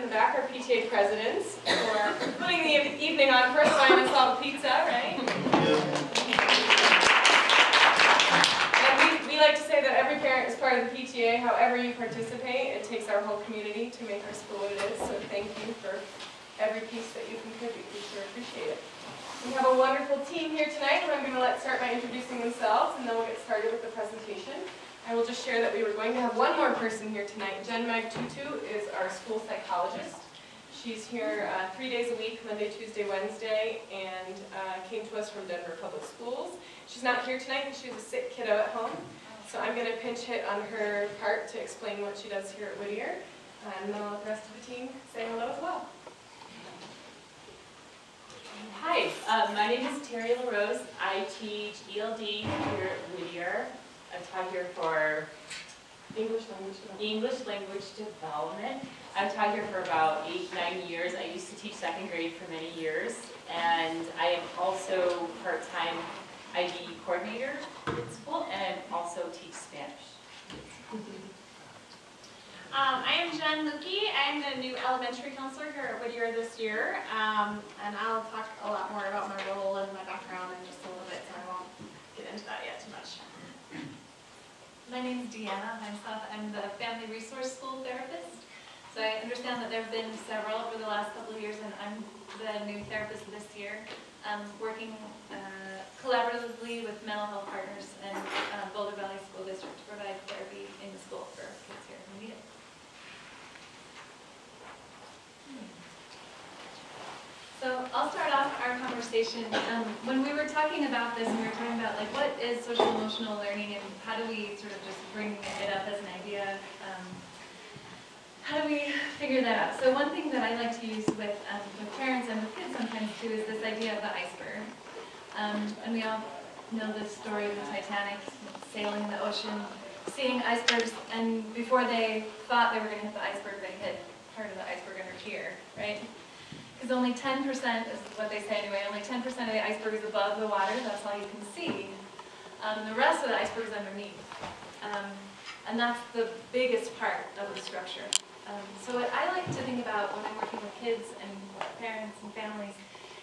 the back are PTA presidents for putting the evening on for us, buying us all pizza, right? And we like to say that every parent is part of the PTA. However you participate, it takes our whole community to make our school what it is. So thank you for every piece that you contribute. We sure appreciate it. We have a wonderful team here tonight who I'm going to start by introducing themselves, and then we'll get started with the presentation. I will just share that we were going to have one more person here tonight. Jen Magtutu is our school psychologist. She's here 3 days a week, Monday, Tuesday, Wednesday, and came to us from Denver Public Schools. She's not here tonight because she has a sick kiddo at home, so I'm going to pinch hit on her part to explain what she does here at Whittier, and then I'll let the rest of the team say hello as well. Hi, my name is Terry LaRose. I teach ELD here at Whittier. I've taught here for English language development. I've taught here for about 8-9 years. I used to teach second grade for many years, and I am also part-time IB coordinator in school, and also teach Spanish. I am Jen Lukey. I'm the new elementary counselor here at Whittier this year, and I'll talk a lot more about my role and my background in just a little bit, so I won't get into that yet too much. My name is Deanna. I'm the Family Resource School therapist. So I understand that there have been several over the last couple of years, and I'm the new therapist this year, working collaboratively with mental health partners and Boulder Valley School District to provide therapy in the school for kids here who need it. So I'll start off our conversation. When we were talking about this, and we were talking about like what is social emotional learning and how do we sort of just bring it up as an idea, how do we figure that out? So one thing that I like to use with parents and with kids sometimes too is this idea of the iceberg. And we all know the story of the Titanic sailing in the ocean, seeing icebergs, and before they thought they were going to hit the iceberg, they hit part of the iceberg under here, right? Because only 10%, is what they say anyway, only 10% of the iceberg is above the water, that's all you can see. The rest of the iceberg is underneath. And that's the biggest part of the structure. So what I like to think about when I'm working with kids and parents and families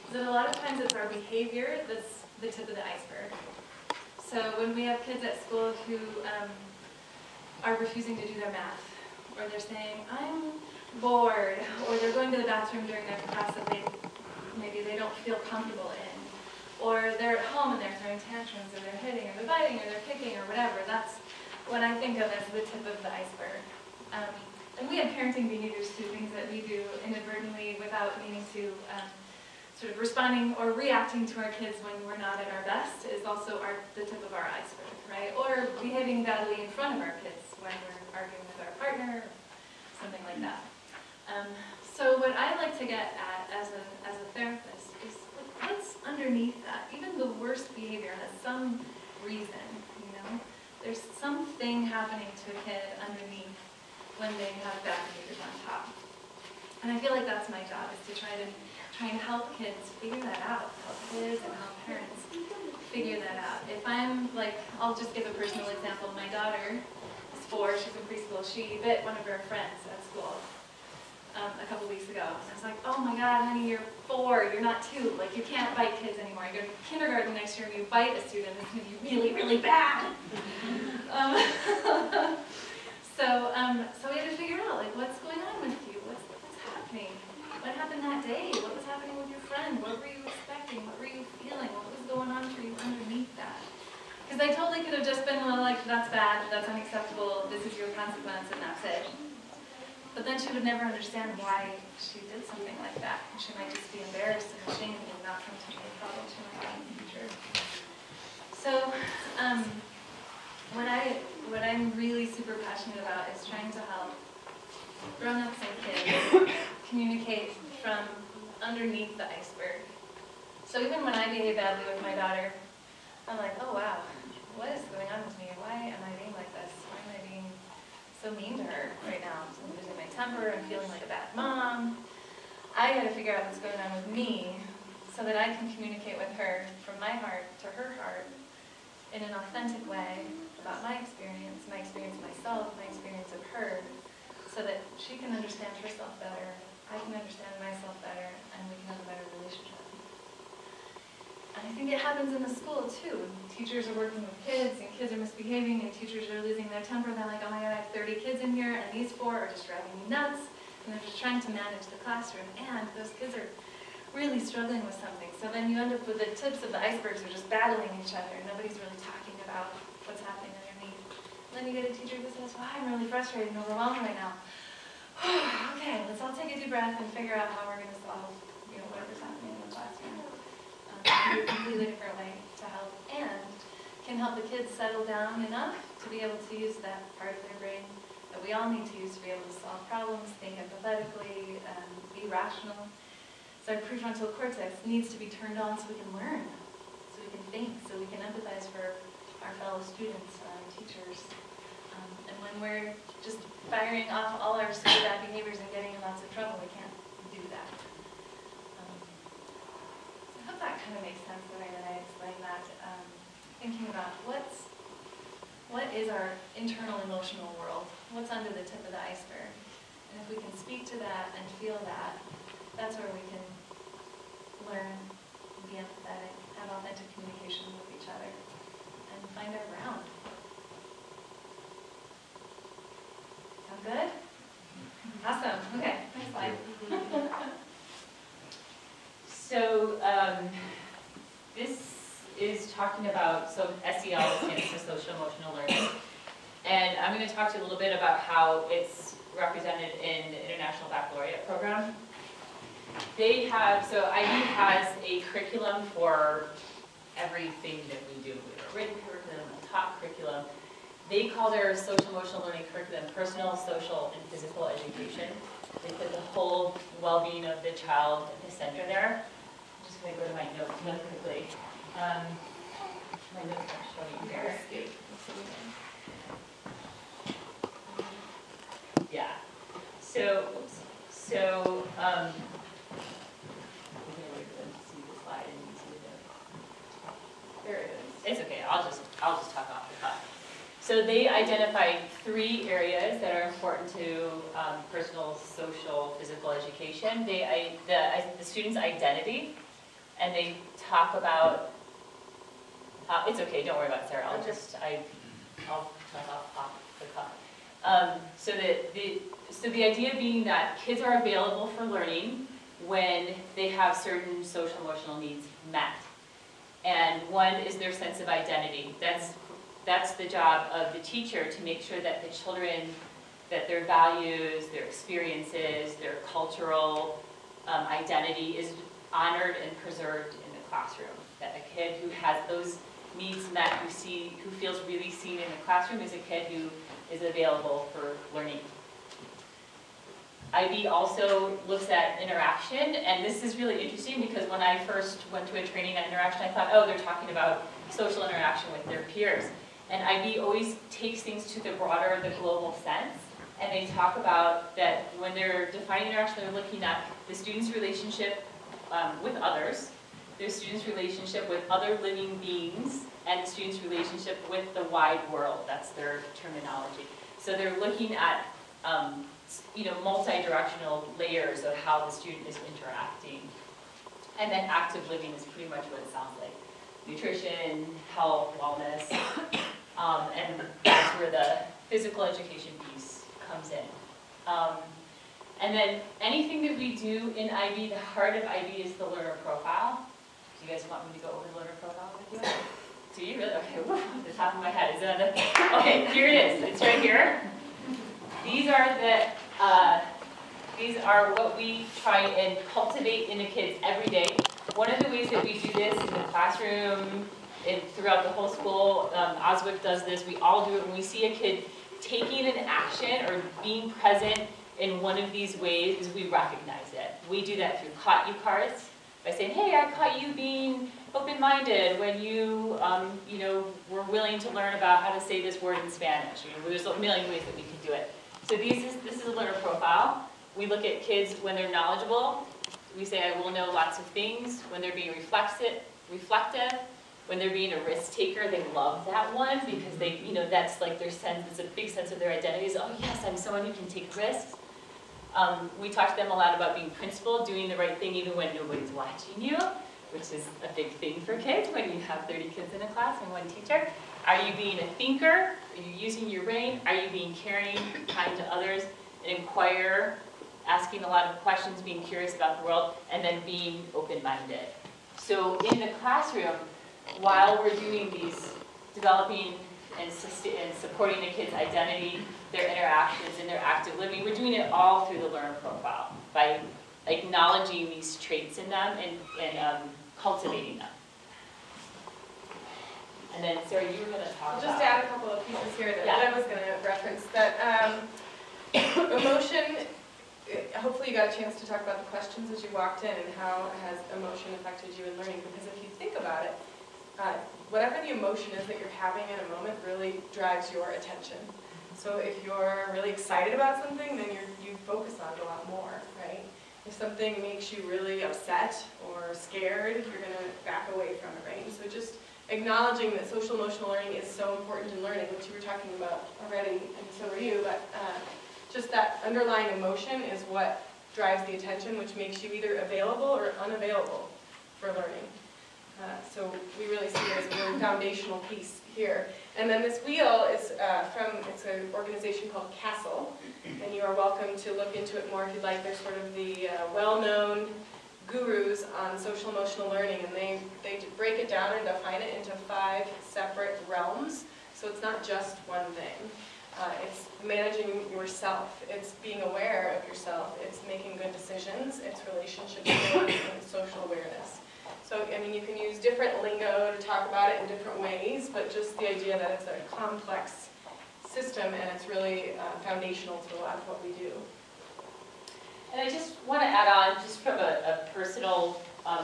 is that a lot of times it's our behavior that's the tip of the iceberg. So when we have kids at school who are refusing to do their math, or they're saying, I'm bored, or they're going to the bathroom during their class that maybe they don't feel comfortable in, or they're at home and they're throwing tantrums, or they're hitting, or they're biting, or they're kicking, or whatever. That's what I think of as the tip of the iceberg. And we have parenting behaviors too, things that we do inadvertently without meaning to, sort of responding or reacting to our kids when we're not at our best is also the tip of our iceberg, right? Or behaving badly in front of our kids when we're arguing with our partner, or something like that. So what I like to get at as a therapist is what's underneath that. Even the worst behavior has some reason, you know? There's something happening to a kid underneath when they have bad behaviors on top. And I feel like that's my job, is to try and help kids figure that out, help kids and help parents figure that out. If I'm like, I'll just give a personal example. My daughter is 4, she's in preschool. She bit one of her friends at school a couple weeks ago. And I was like, oh my God, honey, you're 4, you're not 2. Like, you can't bite kids anymore. You go to kindergarten next year and you bite a student, it's going to be really, really bad. So we had to figure out, like, what's going on with you? What's happening? What happened that day? What was happening with your friend? What were you expecting? What were you feeling? What was going on for you underneath that? Because I totally could have just been, well, like, that's bad, that's unacceptable, this is your consequence, and that's it. But then she would never understand why she did something like that. She might just be embarrassed and ashamed and not come to be a problem she might have in the future. So, what I'm really super passionate about is trying to help grown-ups and kids communicate from underneath the iceberg. So even when I behave badly with my daughter, I'm like, oh wow, what is going on with me? Why am I being like this? Why am I being so mean to her right now? So I'm losing my temper, I'm feeling like a bad mom. I gotta figure out what's going on with me so that I can communicate with her from my heart to her heart in an authentic way about my experience myself, my experience of her, so that she can understand herself better understand myself better, and we can have a better relationship. And I think it happens in the school too. Teachers are working with kids, and kids are misbehaving, and teachers are losing their temper. They're like, oh my God, I have 30 kids in here, and these 4 are just driving me nuts. And they're just trying to manage the classroom, and those kids are really struggling with something. So then you end up with the tips of the icebergs are just battling each other, and nobody's really talking about what's happening underneath. And then you get a teacher who says, well, I'm really frustrated and overwhelmed right now. Okay, let's all take a deep breath and figure out how we're going to solve, whatever's happening in the classroom. In a completely different way to help, and can help the kids settle down enough to be able to use that part of their brain that we all need to use to be able to solve problems, think empathetically, be rational. So our prefrontal cortex needs to be turned on so we can learn, so we can think, so we can empathize for our fellow students, our teachers. And when we're just firing off all our super bad behaviors and getting in lots of trouble, we can't do that. I hope that kind of makes sense the way that I explain that. Thinking about what is our internal emotional world? What's under the tip of the iceberg? And if we can speak to that and feel that, that's where we can learn, be empathetic, have authentic communication with each other, and find our ground. Sound good? Awesome. Okay, next slide. So this is talking about, so SEL stands for Social Emotional Learning. And I'm going to talk to you a little bit about how it's represented in the International Baccalaureate program. They have, so IB has a curriculum for everything that we do. We have a written curriculum, a taught curriculum. They call their social emotional learning curriculum personal, social, and physical education. They put the whole well-being of the child at the center there. I'm just going to go to my notes really quickly. My notes are showing here. Yeah. So, there it is. It's okay. I'll just talk off the cuff. So they identified 3 areas that are important to personal, social, physical education. The student's identity, and they talk about. It's okay. Don't worry about it, Sarah. I'll talk off the cuff. So the idea being that kids are available for learning when they have certain social emotional needs met. And one is their sense of identity. That's the job of the teacher, to make sure that the children, that their values, their experiences, their cultural identity is honored and preserved in the classroom. That a kid who has those needs met, who feels really seen in the classroom, is a kid who is available for learning. IB also looks at interaction, and this is really interesting because when I first went to a training on interaction, I thought, oh, they're talking about social interaction with their peers. And IB always takes things to the broader, the global sense, and they talk about that when they're defining interaction, they're looking at the student's relationship with others, their student's relationship with other living beings, and the student's relationship with the wide world. That's their terminology. So they're looking at multi-directional layers of how the student is interacting. And then active living is pretty much what it sounds like. Nutrition, health, wellness, and that's where the physical education piece comes in. And then anything that we do in IB, the heart of IB is the learner profile. Do you guys want me to go over the learner profile with you? Do you really? Okay, off the top of my head. Is it on the, okay, here it is. It's right here. These are what we try and cultivate in the kids every day. One of the ways that we do this in the classroom and throughout the whole school, Oswick does this, we all do it when we see a kid taking an action or being present in one of these ways, we recognize it. We do that through caught you cards by saying, hey, I caught you being open-minded when you, were willing to learn about how to say this word in Spanish. There's a million ways that we can do it. So this is a learner profile. We look at kids when they're knowledgeable. We say, I will know lots of things. When they're being reflective, when they're being a risk taker, they love that one because they, that's like their sense, it's a big sense of their identity is, oh yes, I'm someone who can take risks. We talked to them a lot about being principled, doing the right thing even when nobody's watching you, which is a big thing for kids when you have 30 kids in a class and one teacher. Are you being a thinker? Are you using your brain? Are you being caring, kind to others, an inquirer, asking a lot of questions, being curious about the world, and then being open-minded? So in the classroom, while we're doing these, developing and supporting the kids' identity, their interactions, and their active living, we're doing it all through the learner profile by acknowledging these traits in them and cultivating them. And then, Sarah, you were going to talk about... Just add a couple of pieces here that I was going to reference. That emotion, hopefully you got a chance to talk about the questions as you walked in and how has emotion affected you in learning. Because if you think about it, whatever the emotion is that you're having in a moment really drives your attention. So if you're really excited about something, then you focus on it a lot more, right? If something makes you really upset or scared, you're going to back away from it, right? So just acknowledging that social emotional learning is so important in learning, which you were talking about already, and so were you, but just that underlying emotion is what drives the attention, which makes you either available or unavailable for learning. So we really see it as a really foundational piece here. And then this wheel is it's an organization called Castle, and you are welcome to look into it more if you'd like. They're sort of the well-known gurus on social emotional learning, and they break it down and define it into 5 separate realms. So it's not just one thing. It's managing yourself, it's being aware of yourself, it's making good decisions, it's relationship building, and it's social awareness. So, I mean, you can use different lingo to talk about it in different ways, but just the idea that it's a complex system and it's really foundational to a lot of what we do. And I just want to add on, just from a personal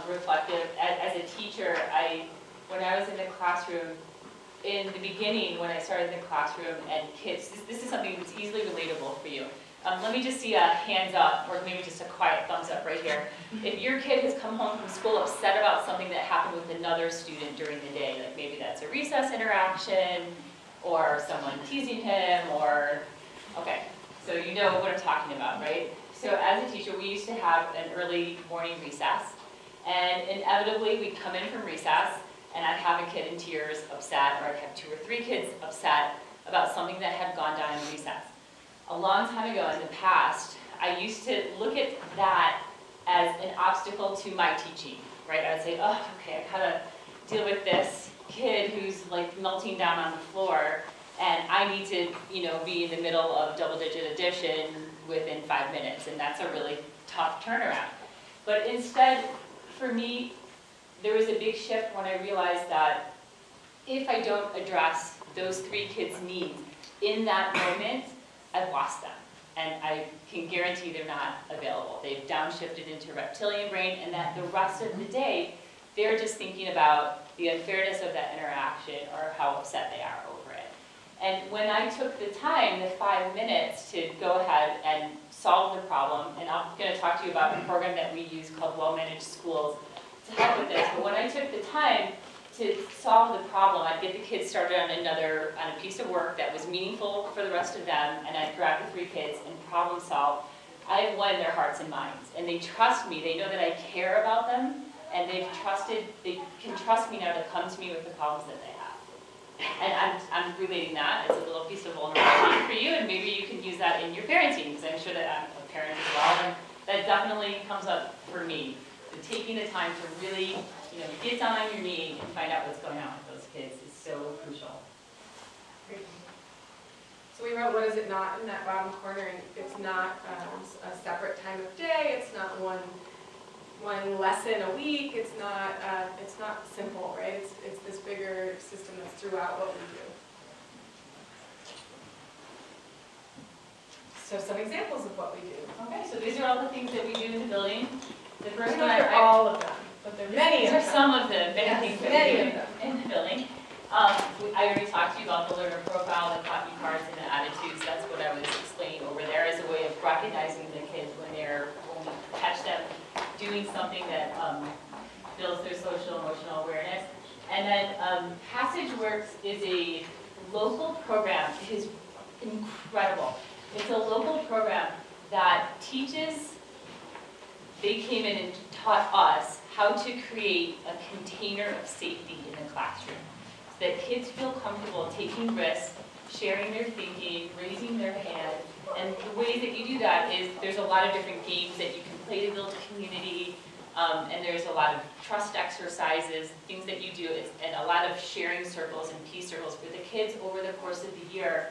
reflective, as a teacher, when I was in the classroom, in the beginning, when I started in the classroom and kids, this is something that's easily relatable for you. Let me just see a hands up, or maybe just a quiet thumbs up right here. If your kid has come home from school upset about something that happened with another student during the day, like maybe that's a recess interaction, or someone teasing him, or, okay, so you know what I'm talking about, right? So as a teacher, we used to have an early morning recess, and inevitably we'd come in from recess, and I'd have a kid in tears, upset, or I'd have 2 or 3 kids upset about something that had gone down in recess. A long time ago in the past, I used to look at that as an obstacle to my teaching, right? I would say, oh, okay, I gotta deal with this kid who's like melting down on the floor, and I need to, be in the middle of double-digit addition within 5 minutes, and that's a really tough turnaround. But instead, for me, there was a big shift when I realized that if I don't address those 3 kids' needs in that moment, I've lost them. And I can guarantee they're not available. They've downshifted into reptilian brain, and that the rest of the day, they're just thinking about the unfairness of that interaction or how upset they are over it. And when I took the time, the 5 minutes, to go ahead and solve the problem, and I'm going to talk to you about a program that we use called Well-Managed Schools to help with this, but when I took the time to solve the problem, I'd get the kids started on a piece of work that was meaningful for the rest of them, and I'd grab the 3 kids and problem solve. I've won their hearts and minds, and they trust me. They know that I care about them, and they can trust me now to come to me with the problems that they have. And I'm relating that as a little piece of vulnerability for you, and maybe you can use that in your parenting, because I'm sure that I'm a parent as well, and that definitely comes up for me. Taking the time to really, get down on your knee and find out what's going on with those kids is so crucial. So we wrote, what is it not in that bottom corner, and it's not a separate time of day, it's not one lesson a week, it's not simple, right? It's this bigger system that's throughout what we do. So some examples of what we do. Okay, so these are all the things that we do in the building. The first one, all of them, but there are many of them. These are some of the many things that we do in the building. I already talked to you about the learner profile, the copy cards, and the attitudes. That's what I was explaining over there as a way of recognizing the kids when we catch them doing something that builds their social emotional awareness. And then Passage Works is a local program. It is incredible. It's a local program that teaches, they came in and taught us how to create a container of safety in the classroom. So that kids feel comfortable taking risks, sharing their thinking, raising their hand. And the ways that you do that is there's a lot of different games that you can play to build community. And there's a lot of trust exercises, things that you do, and a lot of sharing circles and peace circles where the kids over the course of the year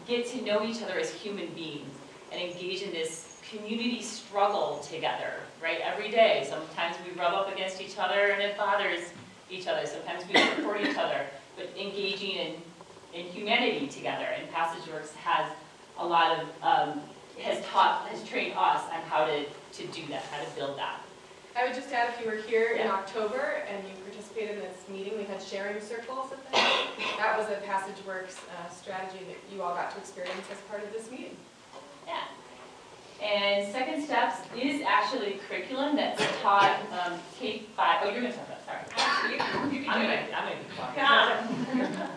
get to know each other as human beings and engage in this community struggle together, right? Every day. Sometimes we rub up against each other and it bothers each other. Sometimes we support each other, but engaging in humanity together. And PassageWorks has a lot of, has trained us on how to do that, how to build that. I would just add, if you were here in Yeah. October and you participated in this meeting, we had sharing circles at the end. That was a PassageWorks strategy that you all got to experience as part of this meeting. Yeah. And Second Steps is actually a curriculum that's taught K-5. Oh, you're going to talk about it, sorry. You can do it. I'm going to be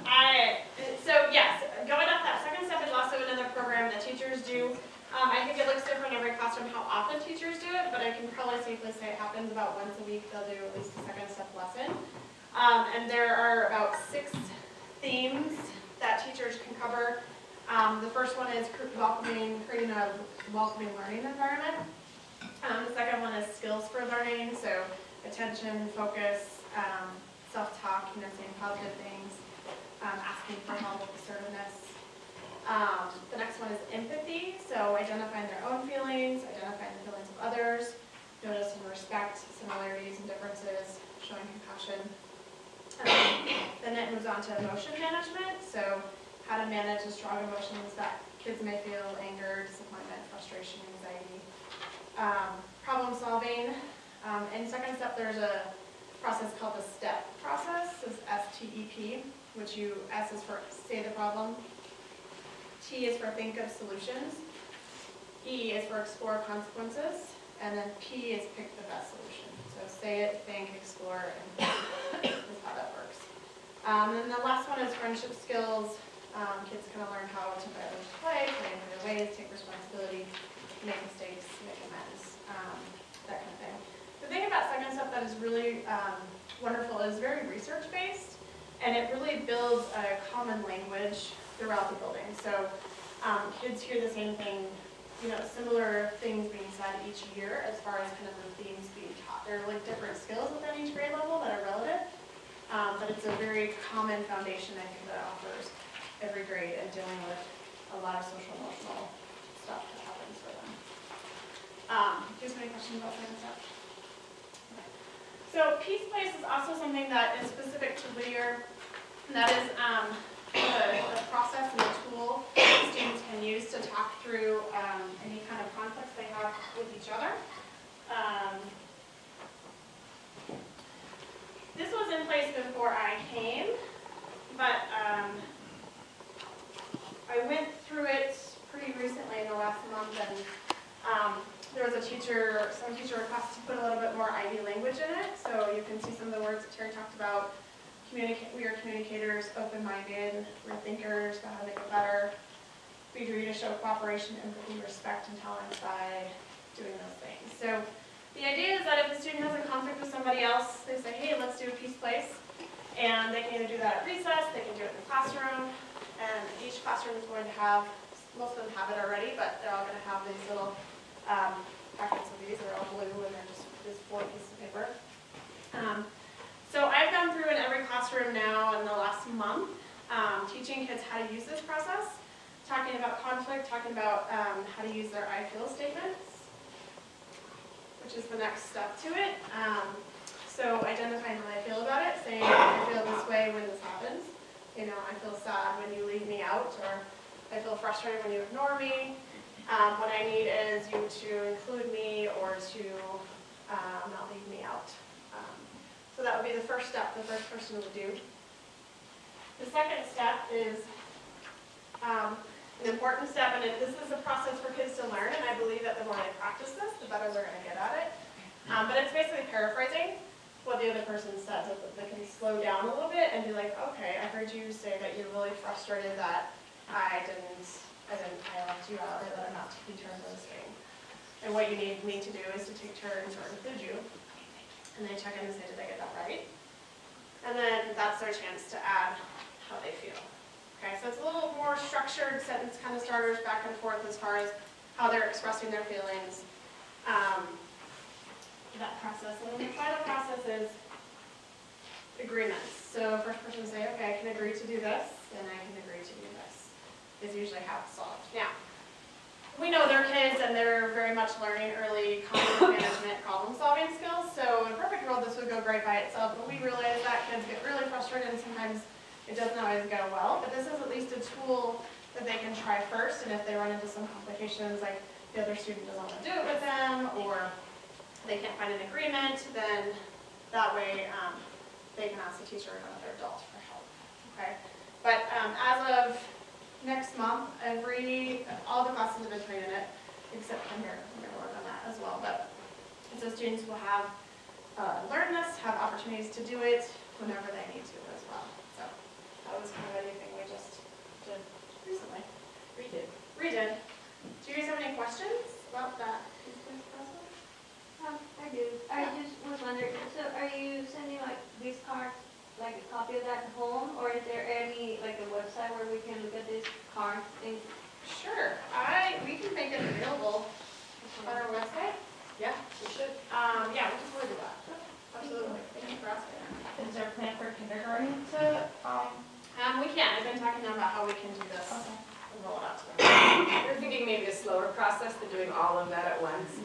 quiet. So yes, going off that, Second Step is also another program that teachers do. I think it looks different in every classroom how often teachers do it, but I can probably safely say it happens about once a week. They'll do at least a Second Step lesson. And there are about 6 themes that teachers can cover. The first one is creating a welcoming learning environment. The second one is skills for learning, so attention, focus, self-talk, saying positive things, asking for help, assertiveness. The next one is empathy, so identifying their own feelings, identifying the feelings of others, noticing respect, similarities and differences, showing compassion. Then it moves on to emotion management, so how to manage the strong emotions that kids may feel: anger, disappointment, frustration, anxiety. Problem solving. In Second Step, there's a process called the STEP process. This is STEP, which S is for say the problem, T is for think of solutions, E is for explore consequences, and then P is pick the best solution. So say it, think, explore, and is how that works. And then the last one is friendship skills. Kids kind of learn how to better play in their ways, take responsibility, make mistakes, make amends, that kind of thing. The thing about Second Step that is really wonderful is very research-based, and it really builds a common language throughout the building. So kids hear the same thing, similar things being said each year as far as kind of the themes being taught. There are like different skills within each grade level that are relative, but it's a very common foundation, I think, that offers every grade and dealing with a lot of social emotional stuff that happens for them. Do you have any questions about Second Step? Okay. So Peace Place is also something that is specific to Whittier, and that is the process and the tool students can use to talk through any kind of conflicts they have with each other. This was in place before I came, but I went through it pretty recently in the last month, and there was some teacher requested to put a little bit more Ivy language in it, so you can see some of the words that Terry talked about. We are communicators, open-minded, we're thinkers about how to get better. We agree to show cooperation, empathy, respect, and tolerance by doing those things. So the idea is that if a student has a conflict with somebody else, they say, hey, let's do a Peace Place. And they can either do that at recess, they can do it in the classroom, and each classroom is going to have, most of them have it already, but they're all going to have these little packets of these. They're all blue, and they're just this 4 pieces of paper. So I've gone through in every classroom now in the last month, teaching kids how to use this process, talking about conflict, talking about how to use their I feel statements, which is the next step to it. So identifying how I feel about it, saying I feel this way when this happens. I feel sad when you leave me out, or I feel frustrated when you ignore me. What I need is you to include me or to not leave me out. So that would be the first step the first person would do. The second step is an important step, and this is a process for kids to learn, and I believe that the more they practice this, the better they're going to get at it. But it's basically paraphrasing what the other person said, so that they can slow down a little bit and be like, okay, I heard you say that you're really frustrated that I didn't I left you out, or that I'm not taking turns on the string. And what you need me to do is to take turns or include you, and they check in and say, did I get that right? And then that's their chance to add how they feel. Okay, so it's a little more structured sentence kind of starters back and forth as far as how they're expressing their feelings. That process, and then the final process is agreements. So first person say, okay, I can agree to do this, and I can agree to do this, is usually how it's solved. Now, we know they're kids and they're very much learning early conflict management, problem solving skills, so in a perfect world this would go great by itself, but we realize that kids get really frustrated and sometimes it doesn't always go well, but this is at least a tool that they can try first, and if they run into some complications like the other student doesn't want to do it with them, or they can't find an agreement, then that way they can ask the teacher or another adult for help. Okay, but as of next month, all the classes have been trained in it, except I'm going to work on that as well. But so students will have learned this, have opportunities to do it whenever they need to as well. So that was kind of anything we just did recently. Redid. Do you guys have any questions about that process? I do. I just was wondering, so are you sending like these cards, like a copy of that home, or is there any, like a website where we can look at these cards? Sure. We can make it available on our website. Yeah, we should. Yeah, we can totally do that. Absolutely. Thank you for asking. Is there a plan for kindergarten to, We can. I've been talking to them about how we can do this and roll it out to them. We're thinking maybe a slower process than doing all of that at once.